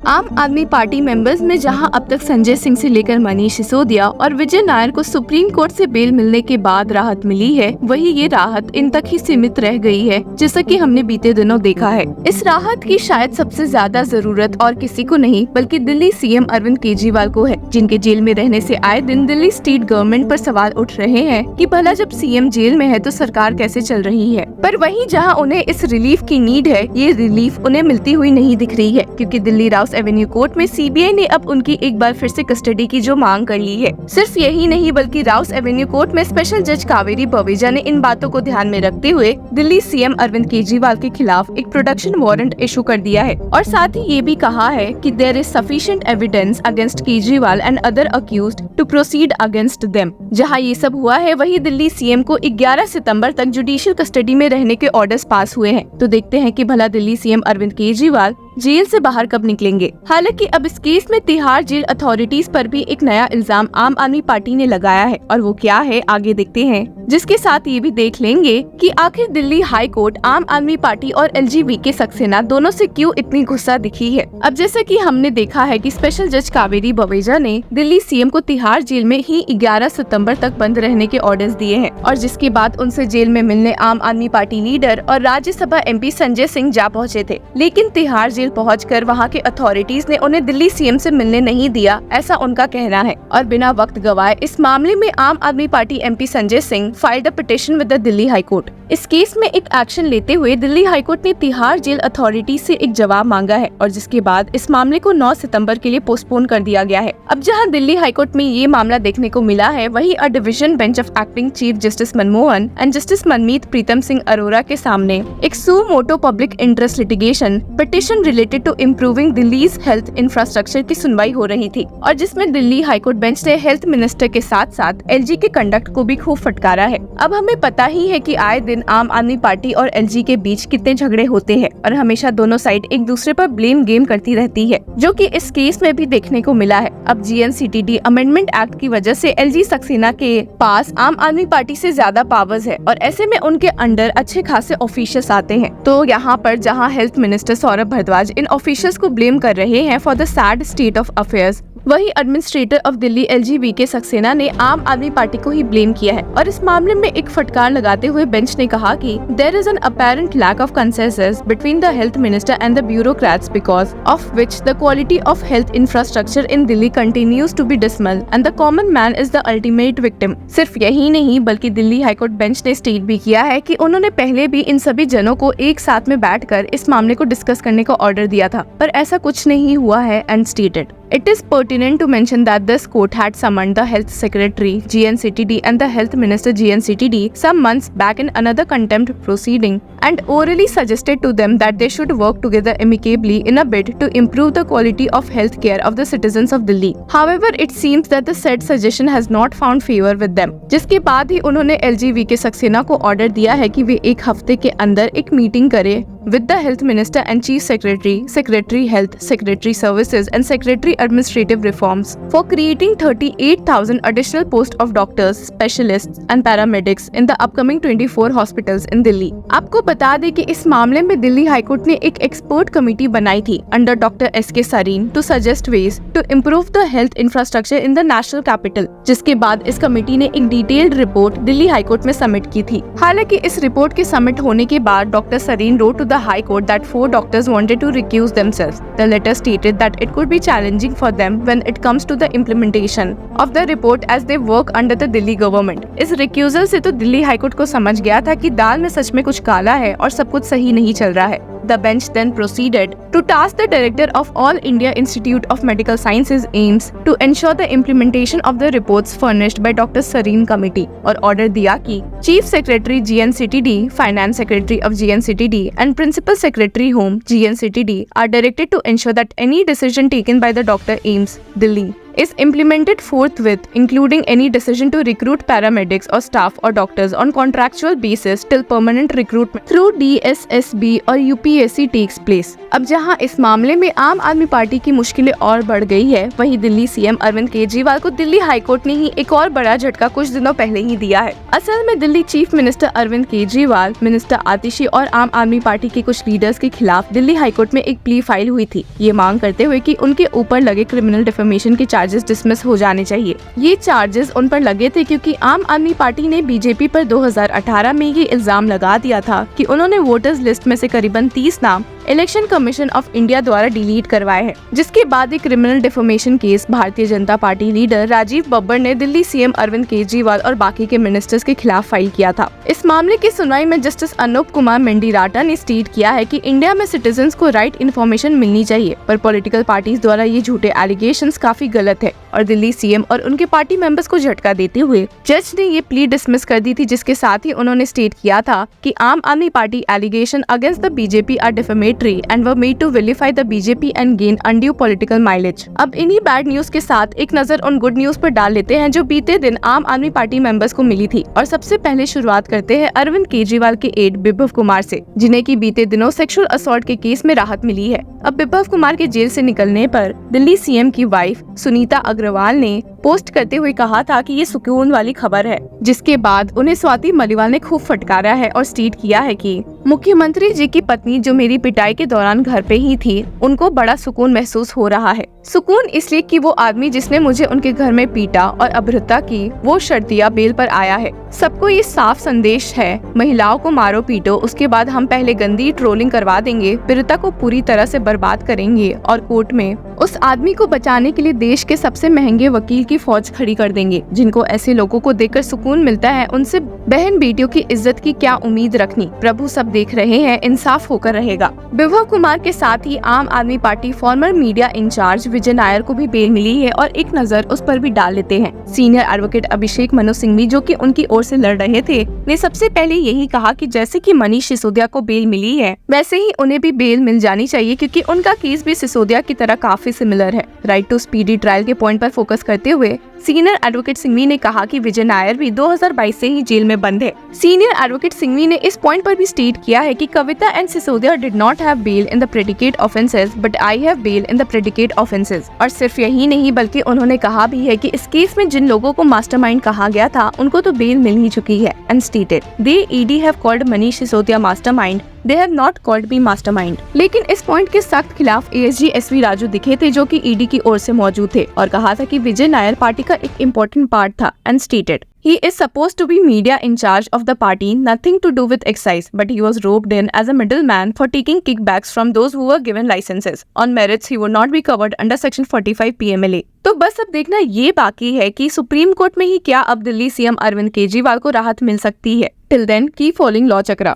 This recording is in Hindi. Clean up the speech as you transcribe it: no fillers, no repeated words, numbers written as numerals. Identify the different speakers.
Speaker 1: आम आदमी पार्टी मेंबर्स में जहां अब तक संजय सिंह से लेकर मनीष सिसोदिया और विजय नायर को सुप्रीम कोर्ट से बेल मिलने के बाद राहत मिली है, वही ये राहत इन तक ही सीमित रह गई है, जैसा कि हमने बीते दिनों देखा है। इस राहत की शायद सबसे ज्यादा जरूरत और किसी को नहीं बल्कि दिल्ली सीएम अरविंद केजरीवाल को है, जिनके जेल में रहने से आए दिन दिल्ली स्टेट गवर्नमेंट पर सवाल उठ रहे हैं कि भला जब सीएम जेल में है तो सरकार कैसे चल रही है। पर वहीं जहां उन्हें इस रिलीफ की नीड है, ये रिलीफ उन्हें मिलती हुई नहीं दिख रही है, क्योंकि दिल्ली राउस एवेन्यू कोर्ट में सीबीआई ने अब उनकी एक बार फिर से कस्टडी की जो मांग कर ली है। सिर्फ यही नहीं बल्कि राउस एवेन्यू कोर्ट में स्पेशल जज कावेरी बवेजा ने इन बातों को ध्यान में रखते हुए दिल्ली सीएम अरविंद केजरीवाल के खिलाफ एक प्रोडक्शन वारंट इशू कर दिया है और साथ ही ये भी कहा है कि there is sufficient evidence against Kejriwal and other accused to proceed against them. जहां ये सब हुआ है वहीं दिल्ली सीएम को 11 सितंबर तक जुडिशियल कस्टडी में रहने के ऑर्डर्स पास हुए हैं। तो देखते हैं कि भला दिल्ली सीएम अरविंद केजरीवाल जेल से बाहर कब निकलेंगे। हालांकि अब इस केस में तिहाड़ जेल अथॉरिटीज पर भी एक नया इल्जाम आम आदमी पार्टी ने लगाया है और वो क्या है आगे देखते हैं, जिसके साथ ये भी देख लेंगे कि आखिर दिल्ली हाई कोर्ट आम आदमी पार्टी और एलजीबीके सक्सेना दोनों से क्यों इतनी गुस्सा दिखी है। अब जैसा कि हमने देखा है कि स्पेशल जज कावेरी बवेजा ने दिल्ली सीएम को तिहाड़ जेल में ही 11 सितंबर तक बंद रहने के ऑर्डर्स दिए हैं और जिसके बाद उनसे जेल में मिलने आम आदमी पार्टी लीडर और राज्यसभा एमपी संजय सिंह जा पहुंचे थे, लेकिन तिहाड़ जेल पहुंचकर वहां के अथॉरिटीज ने उन्हें दिल्ली सीएम से मिलने नहीं दिया, ऐसा उनका कहना है। और बिना वक्त गवाए इस मामले में आम Aadmi party MP Sanjay Singh filed a petition with the Delhi high court. इस केस में एक एक्शन लेते हुए दिल्ली हाई कोर्ट ने तिहाड़ जेल अथॉरिटी से एक जवाब मांगा है और जिसके बाद इस मामले को 9 सितंबर के लिए पोस्टपोन कर दिया गया है। अब जहां दिल्ली हाई कोर्ट में ये मामला देखने को मिला है, वहीं a division bench of acting chief justice Manmohan and justice Manmeet Pritam Singh Arora के सामने एक suo motu public interest litigation petition related to improving Delhi's health infrastructure की सुनवाई हो रही थी और जिसमें दिल्ली हाई कोर्ट बेंच ने हेल्थ मिनिस्टर के साथ साथ एलजी के कंडक्ट को भी खूब फटकारा है। अब हमें पता ही है कि आए दिन आम आदमी पार्टी और एलजी के बीच कितने झगड़े होते हैं और हमेशा दोनों साइड एक दूसरे पर ब्लेम गेम करती रहती है, जो कि इस केस में भी देखने को मिला है। अब जीएनसीटीडी अमेंडमेंट एक्ट की वजह से एलजी सक्सेना के पास आम आदमी पार्टी से ज्यादा पावर्स है और ऐसे में उनके अंडर अच्छे खासे ऑफिशियल्स आते हैं। तो यहाँ पर जहाँ हेल्थ मिनिस्टर सौरभ भारद्वाज इन ऑफिशियल्स को ब्लेम कर रहे हैं for the sad state of affairs, वही एडमिनिस्ट्रेटर ऑफ दिल्ली एलजीबीके सक्सेना ने आम आदमी पार्टी को ही ब्लेम किया है और इस मामले में एक फटकार लगाते हुए बेंच ने कहा कि there is an apparent lack of consensus between the health minister and the bureaucrats because of which the quality of health infrastructure in Delhi continues to be dismal and the common man is the ultimate victim. सिर्फ यही नहीं बल्कि दिल्ली हाईकोर्ट बेंच ने स्टेट भी किया है कि उन्होंने पहले भी इन सभी जनों को एक साथ में बैठकर इस मामले को डिस्कस करने का ऑर्डर दिया था, पर ऐसा कुछ नहीं हुआ है and stated It is pertinent to mention that this court had summoned the Health Secretary GNCTD and the Health Minister GNCTD some months back in another contempt proceeding and orally suggested to them that they should work together amicably in a bid to improve the quality of health care of the citizens of Delhi. However, it seems that the said suggestion has not found favor with them. जिसके बाद ही उन्होंने एलजीबीके सक्सेना को ऑर्डर दिया है कि वे एक हफ्ते के अंदर एक मीटिंग करें with the Health Minister and Chief Secretary, Secretary Health, Secretary Services and Secretary Administrative Reforms for creating 38,000 additional posts of doctors, specialists and paramedics in the upcoming 24 hospitals in Delhi. आपको बता दें कि इस मामले में दिल्ली हाईकोर्ट ने एक एक्सपर्ट कमेटी बनाई थी under doctor S K Sarin to suggest ways to improve the health infrastructure in the national capital, जिसके बाद इस कमेटी ने एक डिटेल्ड रिपोर्ट दिल्ली हाईकोर्ट में सबमिट की थी। हालांकि इस रिपोर्ट के सबमिट होने के बाद doctor Sarin wrote to the High Court that 4 doctors wanted to recuse themselves. The letter stated that it could be challenging for them when it comes to the implementation of the report as they work under the Delhi government. इस recusal से तो दिल्ली हाईकोर्ट को समझ गया था कि दाल में सच में कुछ काला है और सब कुछ सही नहीं चल रहा है। The bench then proceeded to task the director of All India Institute of Medical Sciences (AIIMS) to ensure the implementation of the reports furnished by Dr. Sareen Committee और ऑर्डर दिया कि Chief Secretary GNCTD, Finance Secretary of GNCTD and Principal Secretary Home GNCTD are directed to ensure that any decision taken by the Dr. AIIMS, Delhi is implemented forthwith, including any decision to recruit paramedics or staff or doctors on contractual basis till permanent recruitment through DSSB और UPSC takes place। अब जहां इस मामले में आम आदमी पार्टी की मुश्किलें और बढ़ गई है, वहीं दिल्ली सीएम अरविंद केजरीवाल को दिल्ली हाईकोर्ट ने ही एक और बड़ा झटका कुछ दिनों पहले ही दिया है। असल में Delhi chief minister Arvind Kejriwal, minister Atishi और आम आदमी पार्टी के कुछ लीडर्स के खिलाफ दिल्ली हाईकोर्ट में एक प्ली फाइल हुई थी, ये मांग करते हुए कि उनके ऊपर लगे क्रिमिनल डिफेमेशन के चार्जेस डिसमिस हो जाने चाहिए। ये चार्जेस उन पर लगे थे क्योंकि आम आदमी पार्टी ने बीजेपी पर 2018 में ये इल्जाम लगा दिया था कि उन्होंने वोटर्स लिस्ट में से करीबन 30 नाम इलेक्शन कमीशन ऑफ इंडिया द्वारा डिलीट करवाए हैं, जिसके बाद एक criminal defamation case Bharatiya Janata party leader Rajiv Babbar ने दिल्ली सीएम अरविंद केजरीवाल और बाकी के मिनिस्टर्स के खिलाफ फाइल किया था। इस मामले की सुनवाई में जस्टिस अनूप कुमार मेंडिराटा ने स्टेट किया है कि इंडिया में सिटीजन्स को राइट इन्फॉर्मेशन मिलनी चाहिए, पर पॉलिटिकल पार्टीज द्वारा ये झूठे एलिगेशंस काफी गलत है और दिल्ली सीएम और उनके पार्टी मेंबर्स को झटका देते हुए जज ने ये प्ली डिसमिस कर दी थी, जिसके साथ ही उन्होंने स्टेट किया था कि Aam Aadmi Party allegation against the BJP are defamatory and were made to vilify the BJP and gain undue political mileage। अब इन्हीं बैड न्यूज के साथ एक नजर उन गुड न्यूज पर डाल लेते हैं जो बीते दिन आम आदमी पार्टी मेंबर्स को मिली थी, और सबसे पहले शुरुआत करते हैं अरविंद केजरीवाल के एड बिप्लब कुमार से, जिन्हें की बीते दिनों सेक्सुअल असॉल्ट के केस में राहत मिली है। अब बिप्लब कुमार के जेल से निकलने पर दिल्ली सीएम की वाइफ सुनीता अग्रवाल ने पोस्ट करते हुए कहा था कि ये सुकून वाली खबर है, जिसके बाद उन्हें स्वाति मलिवाल ने खूब फटकारा है और स्टेट किया है कि मुख्यमंत्री जी की पत्नी जो मेरी पिटाई के दौरान घर पे ही थी, उनको बड़ा सुकून महसूस हो रहा है। सुकून इसलिए कि वो आदमी जिसने मुझे उनके घर में पीटा और अभद्रता की, वो शर्तिया बेल पर आया है। सबको ये साफ संदेश है, महिलाओं को मारो पीटो, उसके बाद हम पहले गंदी ट्रोलिंग करवा देंगे, पीड़िता को पूरी तरह से बर्बाद करेंगे और कोर्ट में उस आदमी को बचाने के लिए देश के सबसे महंगे वकील की फौज खड़ी कर देंगे। जिनको ऐसे लोगों को देखकर सुकून मिलता है, उनसे बहन बेटियों की इज्जत की क्या उम्मीद रखनी। प्रभु सब देख रहे हैं, इंसाफ होकर रहेगा। बिप्लब कुमार के साथ ही आम Aadmi party farmer media in charge विजय नायर को भी बेल मिली है, और एक नजर उस पर भी डाल लेते हैं। सीनियर एडवोकेट अभिषेक मनु सिंघवी, जो कि उनकी ओर से लड़ रहे थे, ने सबसे पहले यही कहा कि जैसे कि मनीष सिसोदिया को बेल मिली है, वैसे ही उन्हें भी बेल मिल जानी चाहिए, क्योंकि उनका केस भी सिसोदिया की तरह काफी सिमिलर है। राइट टू स्पीडी ट्रायल के पॉइंट पर फोकस करते हुए सीनियर एडवोकेट सिंघवी ने कहा कि विजय नायर भी 2022 से ही जेल में बंद है। सीनियर एडवोकेट सिंघवी ने इस पॉइंट पर भी स्टेट किया है कि Kavita and Sisodia did not have bail in the predicate offences, but I have bail in the predicate offences. और सिर्फ यही नहीं, बल्कि उन्होंने कहा भी है कि इस केस में जिन लोगों को मास्टरमाइंड कहा गया था, उनको तो बेल मिल ही चुकी है। And stated they ED have called Manish Sisodia mastermind, they have not called me mastermind। लेकिन इस पॉइंट के सख्त खिलाफ ASG SV राजू दिखे थे, जो कि ईडी की ओर से मौजूद थे, और कहा था कि विजय नायर पार्टी का एक इम्पोर्टेंट पार्ट था। And stated he is supposed to be media in charge of the party, nothing to do with excise, but he was roped in as a middleman for taking kickbacks from those who were given licenses on merits he would not be covered under section 45 PMLA। तो बस अब देखना ये बाकी है कि सुप्रीम कोर्ट में ही क्या अब दिल्ली सीएम अरविंद केजरीवाल को राहत मिल सकती है। Till then keep following law चक्रा।